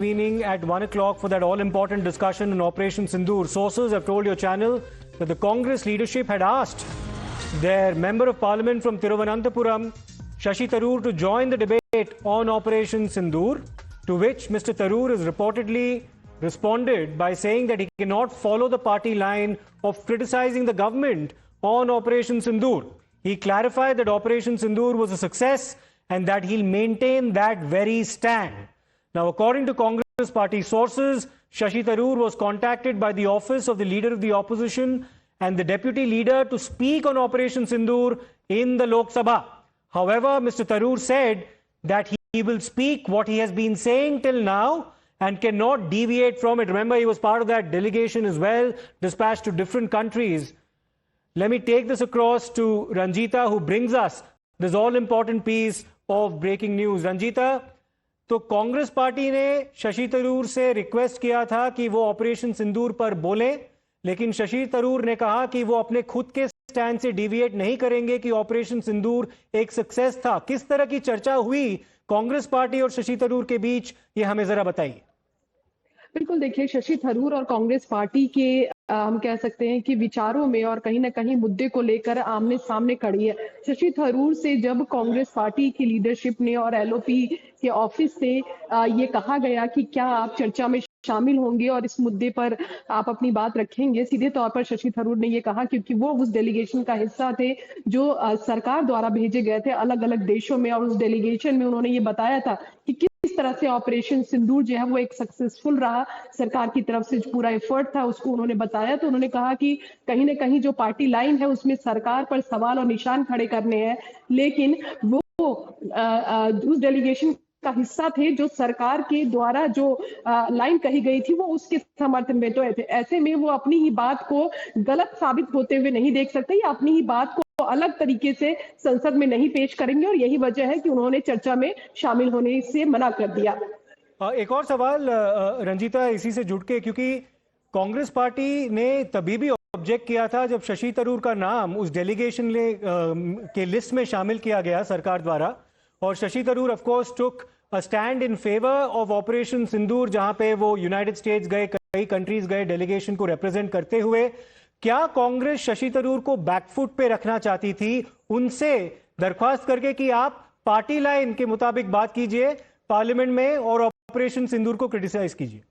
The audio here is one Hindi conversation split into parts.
convening at 1 o'clock for that all-important discussion on Operation Sindoor. Sources have told your channel that the Congress leadership had asked their Member of Parliament from Thiruvananthapuram, Shashi Tharoor, to join the debate on Operation Sindoor, to which Mr. Tharoor has reportedly responded by saying that he cannot follow the party line of criticizing the government on Operation Sindoor. He clarified that Operation Sindoor was a success and that he'll maintain that very stand. Now, according to Congress party sources, Shashi Tharoor was contacted by the office of the Leader of the Opposition and the Deputy Leader to speak on Operation Sindoor in the Lok Sabha. However, Mr. Tharoor said that he will speak what he has been saying till now and cannot deviate from it. Remember, he was part of that delegation as well, dispatched to different countries. Let me take this across to Ranjita, who brings us this all-important piece of breaking news. Ranjita, तो कांग्रेस पार्टी ने शशि थरूर से रिक्वेस्ट किया था कि वो ऑपरेशन सिंदूर पर बोलें, लेकिन शशि थरूर ने कहा कि वो अपने खुद के स्टैंड से डिविएट नहीं करेंगे, कि ऑपरेशन सिंदूर एक सक्सेस था। किस तरह की चर्चा हुई कांग्रेस पार्टी और शशि थरूर के बीच, ये हमें जरा बताइए। बिल्कुल, देखिए, शशि थरूर और कांग्रेस पार्टी के हम कह सकते हैं कि विचारों में और कहीं ना कहीं मुद्दे को लेकर आमने सामने खड़ी है। शशि थरूर से जब कांग्रेस पार्टी की लीडरशिप ने और एलओपी के ऑफिस से ये कहा गया कि क्या आप चर्चा में शामिल होंगे और इस मुद्दे पर आप अपनी बात रखेंगे, सीधे तौर पर शशि थरूर ने ये कहा, क्योंकि वो उस डेलीगेशन का हिस्सा थे जो सरकार द्वारा भेजे गए थे अलग अलग देशों में, और उस डेलीगेशन में उन्होंने ये बताया था कि किस तरह से ऑपरेशन सिंदूर जो है वो एक सक्सेसफुल रहा। सरकार की तरफ से जो पूरा एफर्ट था उसको उन्होंने बताया। तो उन्होंने कहा कि कहीं ना कहीं जो पार्टी लाइन है उसमें सरकार पर सवाल और निशान खड़े करने हैं, लेकिन वो उस डेलीगेशन का हिस्सा थे जो सरकार के द्वारा जो लाइन कही गई थी वो उसके समर्थन में तो थे। ऐसे में वो अपनी ही बात को गलत साबित होते हुए नहीं देख सकते या अपनी ही बात को अलग तरीके से संसद में नहीं पेश करेंगे, और यही वजह है कि उन्होंने चर्चा में शामिल होने से मना कर दिया। एक और सवाल रंजीता इसी से जुड़ के, क्योंकि कांग्रेस पार्टी ने तभी भी ऑब्जेक्ट किया था जब शशि थरूर का नाम उस डेलीगेशन के लिस्ट में शामिल किया गया सरकार द्वारा, और Shashi Tharoor of course took a stand in favour of operation Sindoor, जहां पे वो यूनाइटेड स्टेट्स गए, कई कंट्रीज गए डेलीगेशन को रिप्रेजेंट करते हुए। क्या कांग्रेस शशि थरूर को बैकफुट पे रखना चाहती थी, उनसे दरख्वास्त करके कि आप पार्टी लाइन के मुताबिक बात कीजिए पार्लियामेंट में और ऑपरेशन सिंदूर को क्रिटिसाइज कीजिए?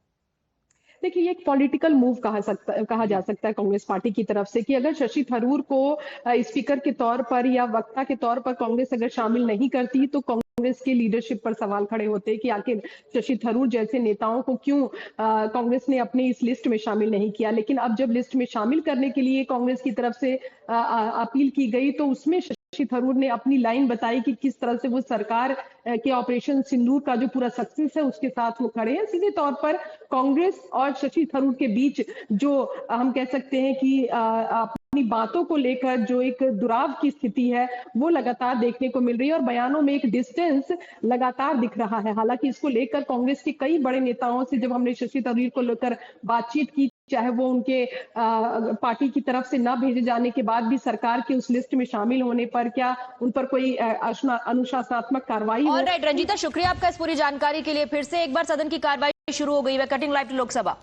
देखिए, ये एक पॉलिटिकल मूव कहा जा सकता है कांग्रेस पार्टी की तरफ से, कि अगर शशि थरूर को स्पीकर के तौर पर या वक्ता के तौर पर कांग्रेस अगर शामिल नहीं करती तो कांग्रेस की लीडरशिप पर सवाल खड़े होते कि आखिर शशि थरूर जैसे नेताओं को क्यों कांग्रेस ने अपनी इस लिस्ट में शामिल नहीं किया। लेकिन अब जब लिस्ट में शामिल करने के लिए कांग्रेस की तरफ से अपील की गई तो उसमें शशि थरूर ने अपनी लाइन बताई कि किस तरह से वो सरकार के ऑपरेशन सिंदूर का जो पूरा सक्सेस है उसके साथ वो खड़े हैं। सीधे तौर पर कांग्रेस और शशि थरूर के बीच जो हम कह सकते हैं कि अपनी बातों को लेकर जो एक दुराव की स्थिति है वो लगातार देखने को मिल रही है, और बयानों में एक डिस्टेंस लगातार दिख रहा है। हालांकि इसको लेकर कांग्रेस के कई बड़े नेताओं से जब हमने शशि थरूर को लेकर बातचीत की, चाहे वो उनके पार्टी की तरफ से न भेजे जाने के बाद भी सरकार की उस लिस्ट में शामिल होने पर क्या उन पर कोई अनुशासनात्मक कार्रवाई हो। ऑलराइट रंजीता, शुक्रिया आपका इस पूरी जानकारी के लिए। फिर से एक बार सदन की कार्रवाई शुरू हो गई है। Cutting live to Lok Sabha.